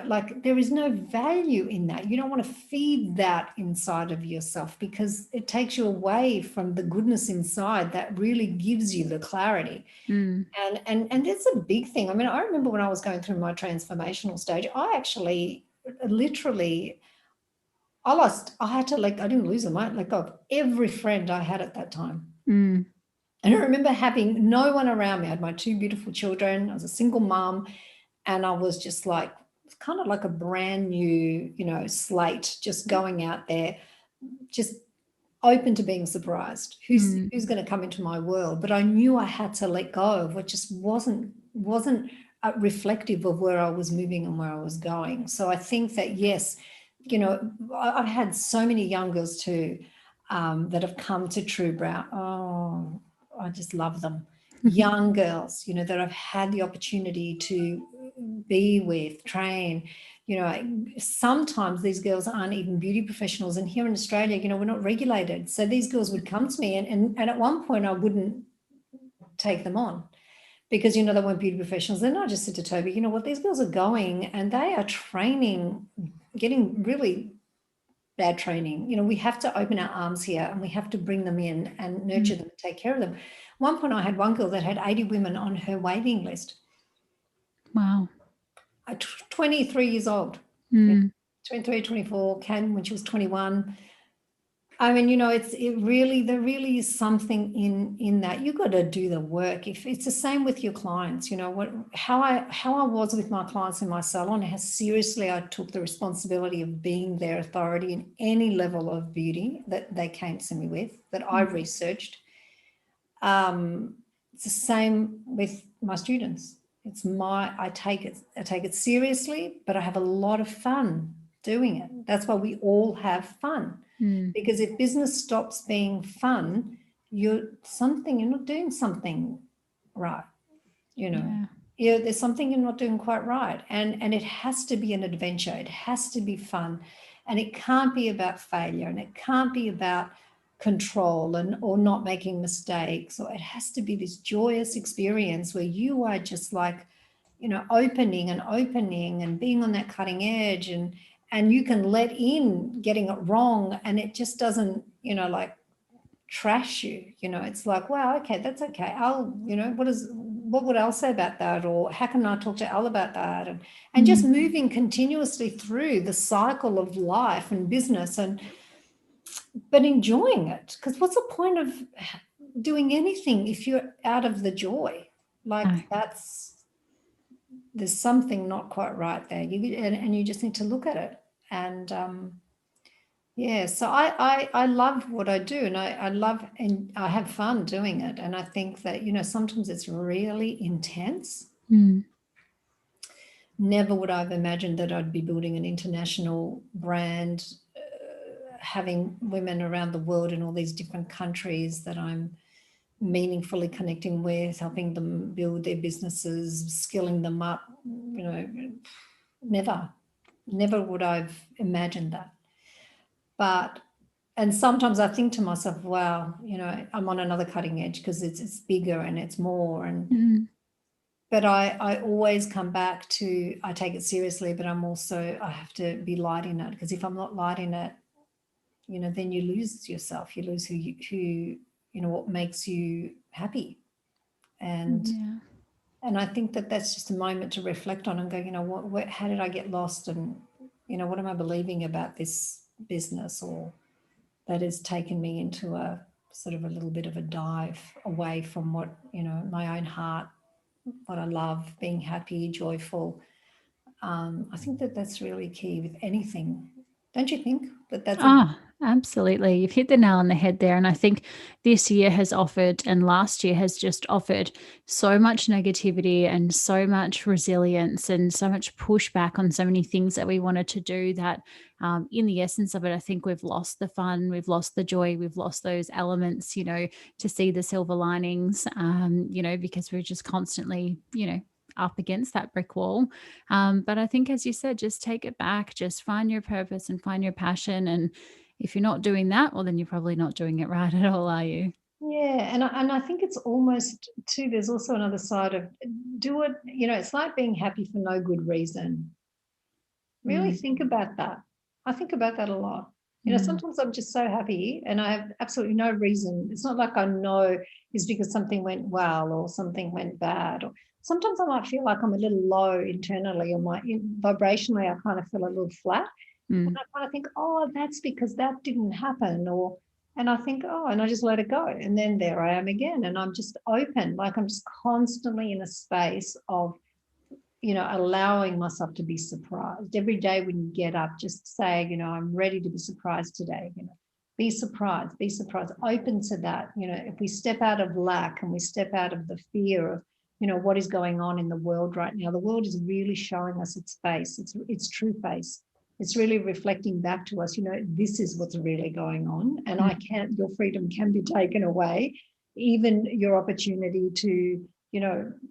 like there is no value in that. You don't want to feed that inside of yourself, because it takes you away from the goodness inside that really gives you the clarity. And it's a big thing. I mean, I remember when I was going through my transformational stage, I actually literally I didn't lose them. I let go of every friend I had at that time. And I remember having no one around me. I had my two beautiful children. I was a single mom, and I was just like, kind of like a brand new, slate, just going out there, just open to being surprised. Who's going to come into my world? But I knew I had to let go of what just wasn't reflective of where I was moving and where I was going. So I think that, yes, I've had so many young girls too that have come to TrueBrow. Oh, I just love them. Young girls, that I've had the opportunity to be with, train. Sometimes these girls aren't even beauty professionals. And here in Australia, we're not regulated. So these girls would come to me, and at one point I wouldn't take them on, because, they weren't beauty professionals. Then I just said to Toby, you know what, these girls are going and they are training, getting really bad training. We have to open our arms here, and we have to bring them in and nurture them, take care of them. At one point I had one girl that had 80 women on her waiting list. Wow. 23 years old. 23, 24, came when she was 21. I mean, there really is something in that. You got to do the work. If it's the same with your clients, how I was with my clients in my salon, how seriously I took the responsibility of being their authority in any level of beauty that they came to me with, that I researched. It's the same with my students. I take it seriously, but I have a lot of fun doing it. That's why we all have fun. Because if business stops being fun, you're not doing something right. There's something you're not doing quite right. And it has to be an adventure. It has to be fun. And it can't be about failure, and it can't be about control or not making mistakes. Or it has to be this joyous experience where you are just like, opening and being on that cutting edge, and you can let in getting it wrong, and it just doesn't, like trash you. It's like, wow, okay, that's okay. I'll, what would I say about that? Or how can I talk to Elle about that? And just moving continuously through the cycle of life and business, but enjoying it. Because what's the point of doing anything if you're out of the joy? Like there's something not quite right there. And you just need to look at it. And so I love what I do, and I love, and I have fun doing it. And I think that, sometimes it's really intense. Never would I have imagined that I'd be building an international brand, having women around the world in all these different countries that I'm meaningfully connecting with, helping them build their businesses, skilling them up. Never would I've imagined that. And sometimes I think to myself, wow, I'm on another cutting edge because it's bigger and it's more. But I always come back to, I take it seriously, but I have to be light in it, because if I'm not light in it, then you lose yourself. You lose who what makes you happy. And I think that that's just a moment to reflect on and go, how did I get lost? And, what am I believing about this business, or that has taken me into a sort of a little bit of a dive away from what, my own heart, what I love, being happy, joyful. I think that that's really key with anything. Don't you think that that's absolutely. You've hit the nail on the head there. And I think this year has offered, and last year has just offered, so much negativity and so much resilience and so much pushback on so many things that we wanted to do, that in the essence of it, I think we've lost the fun, we've lost the joy, we've lost those elements, to see the silver linings, because we're just constantly, up against that brick wall. But I think, as you said, just take it back, just find your purpose and find your passion. And if you're not doing that, well, then you're probably not doing it right at all, are you? Yeah. And I think it's almost too, there's also another side of, do it, it's like being happy for no good reason. Really think about that. I think about that a lot. Sometimes I'm just so happy and I have absolutely no reason. It's not like I know it's because something went well or something went bad. Or sometimes I might feel like I'm a little low internally, or vibrationally, I kind of feel a little flat. And I kind of think, oh, that's because that didn't happen. And I think, oh, and I just let it go. And then there I am again. And I'm just open. Like I'm just constantly in a space of, allowing myself to be surprised. Every day when you get up, just say, I'm ready to be surprised today. Be surprised, open to that. If we step out of lack and we step out of the fear of, what is going on in the world right now, the world is really showing us its face, its true face. It's really reflecting back to us, this is what's really going on. And your freedom can be taken away, even your opportunity to,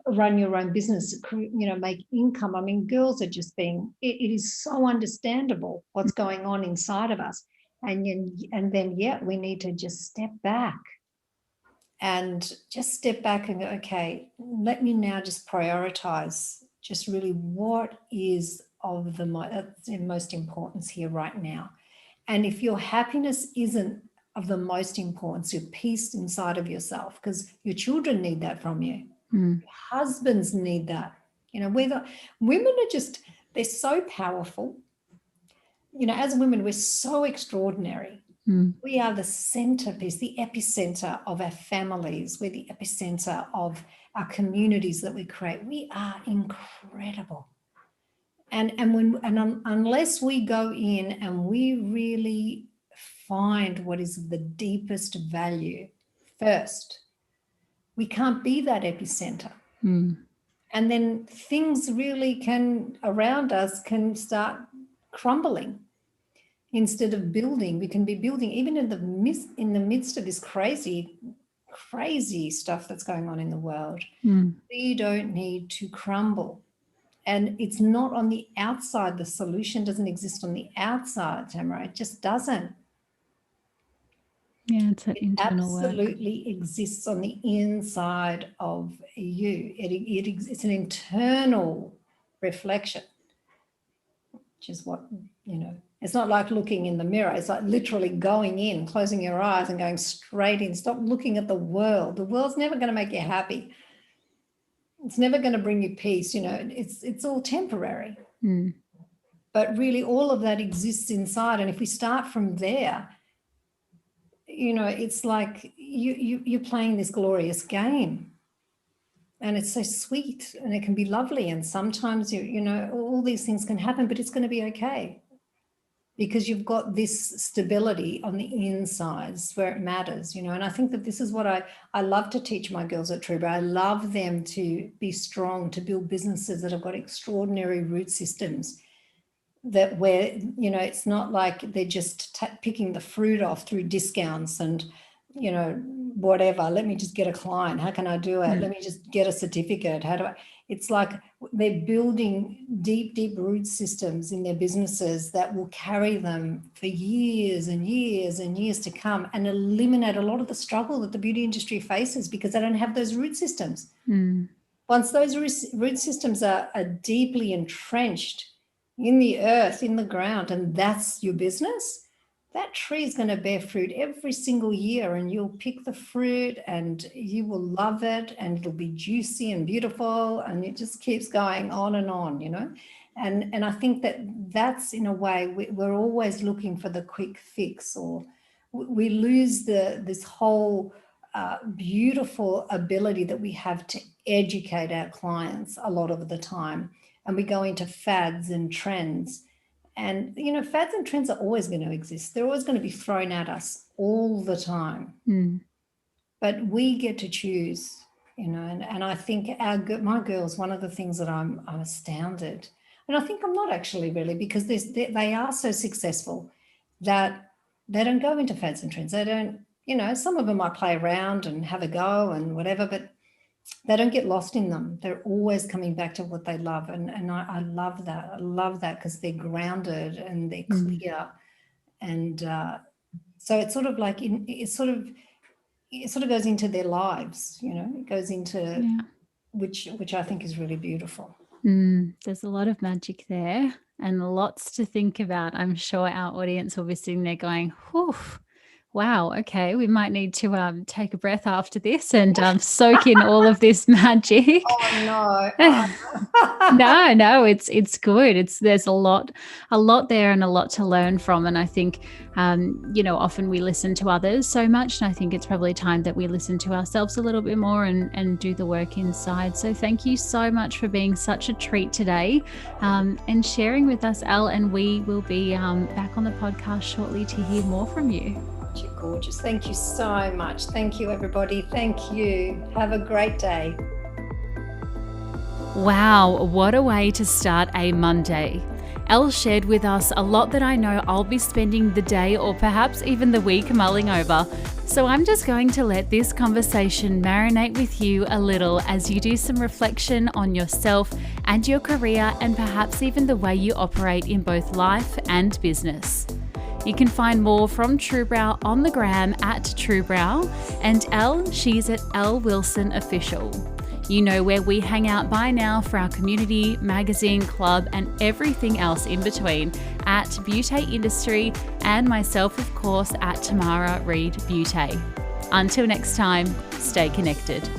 run your own business, make income. I mean, girls are just it is so understandable what's going on inside of us. And then we need to just step back and go, okay, let me now just prioritize just really what is of the most importance here right now. And if your happiness isn't of the most importance, your peace inside of yourself, because your children need that from you. Your husbands need that. Women are just, they're so powerful. As women, we're so extraordinary. We are the centerpiece, the epicenter of our families. We're the epicenter of our communities that we create. We are incredible. And unless we go in and we really find what is of the deepest value first, we can't be that epicenter. And then things really around us can start crumbling. Instead of building, we can be building even in the midst of this crazy stuff that's going on in the world. We don't need to crumble. And it's not on the outside. The solution doesn't exist on the outside, Tamara. It just doesn't. Yeah, it's an internal work. It absolutely exists on the inside of you. It's an internal reflection, which is what, it's not like looking in the mirror. It's like literally going in, closing your eyes and going straight in. Stop looking at the world. The world's never going to make you happy. It's never going to bring you peace. It's all temporary. But really all of that exists inside. And if we start from there, it's like you're playing this glorious game. And it's so sweet and it can be lovely. And sometimes, all these things can happen, but it's going to be okay. Because you've got this stability on the insides where it matters, and I think that this is what I love to teach my girls at TrueBrow. I love them to be strong, to build businesses that have got extraordinary root systems, that where, it's not like they're just picking the fruit off through discounts and, whatever. Let me just get a client. How can I do it? Let me just get a certificate. It's like they're building deep, deep root systems in their businesses that will carry them for years and years and years to come and eliminate a lot of the struggle that the beauty industry faces because they don't have those root systems. Once those root systems are deeply entrenched in the earth, in the ground, and that's your business, that tree is going to bear fruit every single year, and you'll pick the fruit and you will love it and it'll be juicy and beautiful, and it just keeps going on and on, and I think that's in a way we're always looking for the quick fix, or we lose this whole beautiful ability that we have to educate our clients a lot of the time, and we go into fads and trends. And, fads and trends are always going to exist. They're always going to be thrown at us all the time. But we get to choose, and I think my girls, one of the things that I'm astounded, and I think I'm not actually really, because they are so successful that they don't go into fads and trends. They don't, some of them might play around and have a go and whatever, but they don't get lost in them. They're always coming back to what they love. And I love that. I love that because they're grounded and they're clear. And so it's sort of like, it sort of goes into their lives, it goes into, which I think is really beautiful. There's a lot of magic there and lots to think about. I'm sure our audience will be sitting there going, whew. Wow. Okay. We might need to take a breath after this and soak in all of this magic. Oh no. No, it's good. There's a lot there and a lot to learn from. And I think, often we listen to others so much, and I think it's probably time that we listen to ourselves a little bit more and do the work inside. So thank you so much for being such a treat today and sharing with us, Elle, and we will be back on the podcast shortly to hear more from you. You're gorgeous. Thank you so much. Thank you, everybody. Thank you. Have a great day. Wow, what a way to start a Monday. Elle shared with us a lot that I know I'll be spending the day or perhaps even the week mulling over. So I'm just going to let this conversation marinate with you a little as you do some reflection on yourself and your career, and perhaps even the way you operate in both life and business. You can find more from TrueBrow on the gram at TrueBrow, and Elle, she's at Elle Wilson Official. You know where we hang out by now for our community, magazine, club, and everything else in between at Beauté Industry, and myself, of course, at Tamara Reid Beauté. Until next time, stay connected.